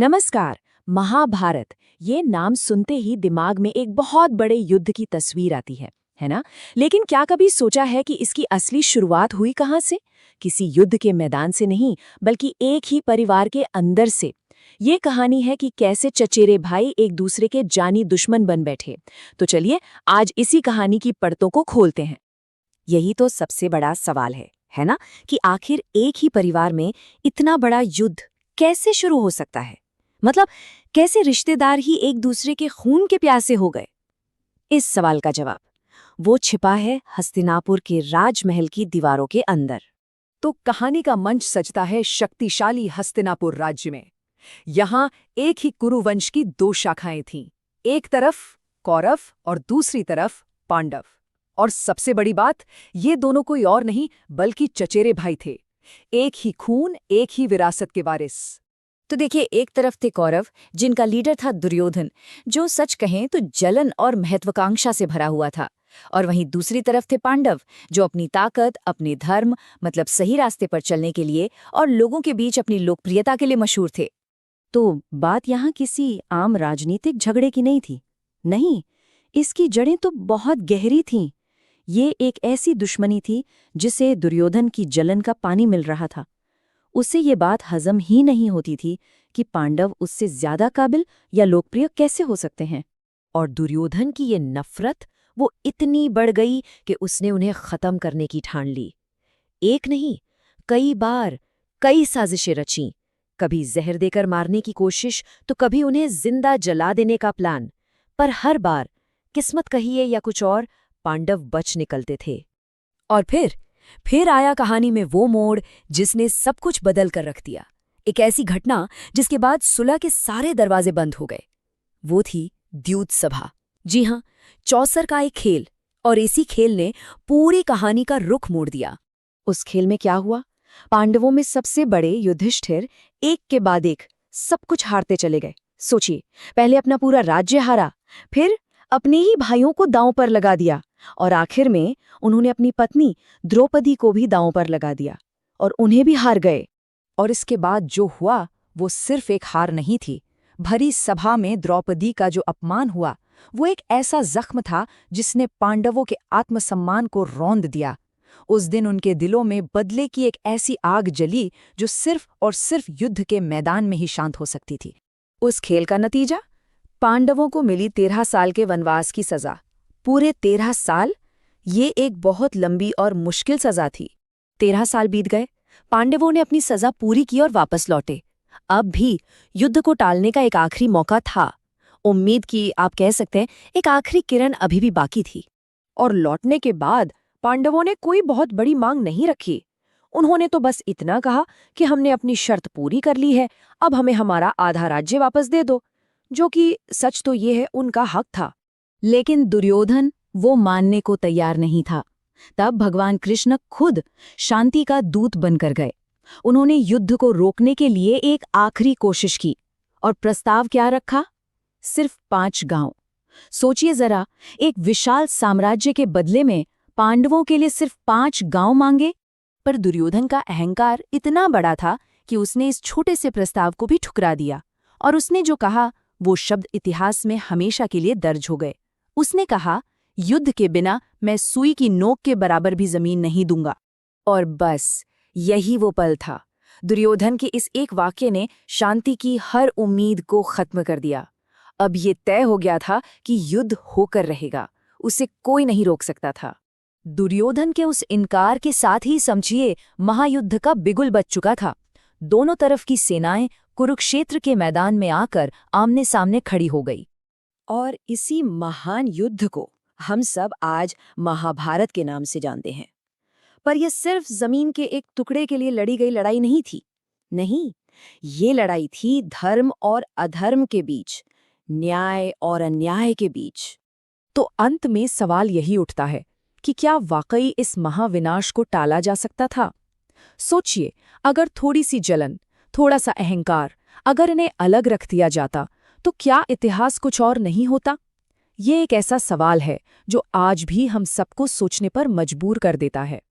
नमस्कार। महाभारत, ये नाम सुनते ही दिमाग में एक बहुत बड़े युद्ध की तस्वीर आती है ना? लेकिन क्या कभी सोचा है कि इसकी असली शुरुआत हुई कहाँ से? किसी युद्ध के मैदान से नहीं, बल्कि एक ही परिवार के अंदर से। ये कहानी है कि कैसे चचेरे भाई एक दूसरे के जानी दुश्मन बन बैठे। तो चलिए आज इसी कहानी की परतों को खोलते हैं। यही तो सबसे बड़ा सवाल है ना? कि आखिर एक ही परिवार में इतना बड़ा युद्ध कैसे शुरू हो सकता है? मतलब कैसे रिश्तेदार ही एक दूसरे के खून के प्यासे हो गए? इस सवाल का जवाब वो छिपा है हस्तिनापुर के राजमहल की दीवारों के अंदर। तो कहानी का मंच सजता है शक्तिशाली हस्तिनापुर राज्य में। यहाँ एक ही कुरुवंश की दो शाखाएं थीं, एक तरफ कौरव और दूसरी तरफ पांडव। और सबसे बड़ी बात, ये दोनों कोई और नहीं बल्कि चचेरे भाई थे, एक ही खून, एक ही विरासत के वारिस। तो देखिए, एक तरफ थे कौरव, जिनका लीडर था दुर्योधन, जो सच कहें तो जलन और महत्वाकांक्षा से भरा हुआ था। और वहीं दूसरी तरफ थे पांडव, जो अपनी ताकत, अपने धर्म मतलब सही रास्ते पर चलने के लिए और लोगों के बीच अपनी लोकप्रियता के लिए मशहूर थे। तो बात यहाँ किसी आम राजनीतिक झगड़े की नहीं थी। नहीं, इसकी जड़ें तो बहुत गहरी थीं। ये एक ऐसी दुश्मनी थी जिसे दुर्योधन की जलन का पानी मिल रहा था। उसे ये बात हजम ही नहीं होती थी कि पांडव उससे ज्यादा काबिल या लोकप्रिय कैसे हो सकते हैं। और दुर्योधन की ये नफरत वो इतनी बढ़ गई कि उसने उन्हें खत्म करने की ठान ली। एक नहीं, कई बार कई साजिशें रचीं। कभी जहर देकर मारने की कोशिश, तो कभी उन्हें जिंदा जला देने का प्लान। पर हर बार किस्मत कहिए या कुछ और, पांडव बच निकलते थे। और फिर आया कहानी में वो मोड़ जिसने सब कुछ बदल कर रख दिया। एक ऐसी घटना जिसके बाद सुलह के सारे दरवाजे बंद हो गए। वो थी द्यूत सभा। जी हाँ, चौसर का एक खेल। और इसी खेल ने पूरी कहानी का रुख मोड़ दिया। उस खेल में क्या हुआ? पांडवों में सबसे बड़े युधिष्ठिर एक के बाद एक सब कुछ हारते चले गए। सोचिए, पहले अपना पूरा राज्य हारा, फिर अपने ही भाइयों को दांव पर लगा दिया, और आखिर में उन्होंने अपनी पत्नी द्रौपदी को भी दांव पर लगा दिया और उन्हें भी हार गए। और इसके बाद जो हुआ वो सिर्फ एक हार नहीं थी। भरी सभा में द्रौपदी का जो अपमान हुआ, वो एक ऐसा जख्म था जिसने पांडवों के आत्मसम्मान को रौंद दिया। उस दिन उनके दिलों में बदले की एक ऐसी आग जली जो सिर्फ और सिर्फ युद्ध के मैदान में ही शांत हो सकती थी। उस खेल का नतीजा? पांडवों को मिली 13 साल के वनवास की सजा। पूरे 13 साल? ये एक बहुत लंबी और मुश्किल सजा थी। 13 साल बीत गए, पांडवों ने अपनी सजा पूरी की और वापस लौटे। अब भी युद्ध को टालने का एक आखिरी मौका था। उम्मीद की, आप कह सकते हैं, एक आखिरी किरण अभी भी बाकी थी। और लौटने के बाद पांडवों ने कोई बहुत बड़ी मांग नहीं रखी। उन्होंने तो बस इतना कहा कि हमने अपनी शर्त पूरी कर ली है, अब हमें हमारा आधा राज्य वापस दे दो। जो कि सच तो ये है, उनका हक था। लेकिन दुर्योधन वो मानने को तैयार नहीं था। तब भगवान कृष्ण खुद शांति का दूत बनकर गए। उन्होंने युद्ध को रोकने के लिए एक आखिरी कोशिश की। और प्रस्ताव क्या रखा? सिर्फ 5 गांव। सोचिए जरा, एक विशाल साम्राज्य के बदले में पांडवों के लिए सिर्फ 5 गांव मांगे। पर दुर्योधन का अहंकार इतना बड़ा था कि उसने इस छोटे से प्रस्ताव को भी ठुकरा दिया। और उसने जो कहा, वो शब्द इतिहास में हमेशा के लिए दर्ज हो गए। उसने कहा, युद्ध के बिना मैं सुई की नोक के बराबर भी जमीन नहीं दूंगा। और बस यही वो पल था। दुर्योधन के इस एक वाक्य ने शांति की हर उम्मीद को खत्म कर दिया। अब ये तय हो गया था कि युद्ध होकर रहेगा, उसे कोई नहीं रोक सकता था। दुर्योधन के उस इनकार के साथ ही समझिए महायुद्ध का बिगुल बज चुका था। दोनों तरफ की सेनाएं कुरुक्षेत्र के मैदान में आकर आमने सामने खड़ी हो गई। और इसी महान युद्ध को हम सब आज महाभारत के नाम से जानते हैं। पर यह सिर्फ जमीन के एक टुकड़े के लिए लड़ी गई लड़ाई नहीं थी। नहीं, ये लड़ाई थी धर्म और अधर्म के बीच, न्याय और अन्याय के बीच। तो अंत में सवाल यही उठता है कि क्या वाकई इस महाविनाश को टाला जा सकता था? सोचिए, अगर थोड़ी सी जलन, थोड़ा सा अहंकार, अगर इन्हें अलग रख दिया जाता, तो क्या इतिहास कुछ और नहीं होता? ये एक ऐसा सवाल है जो आज भी हम सबको सोचने पर मजबूर कर देता है।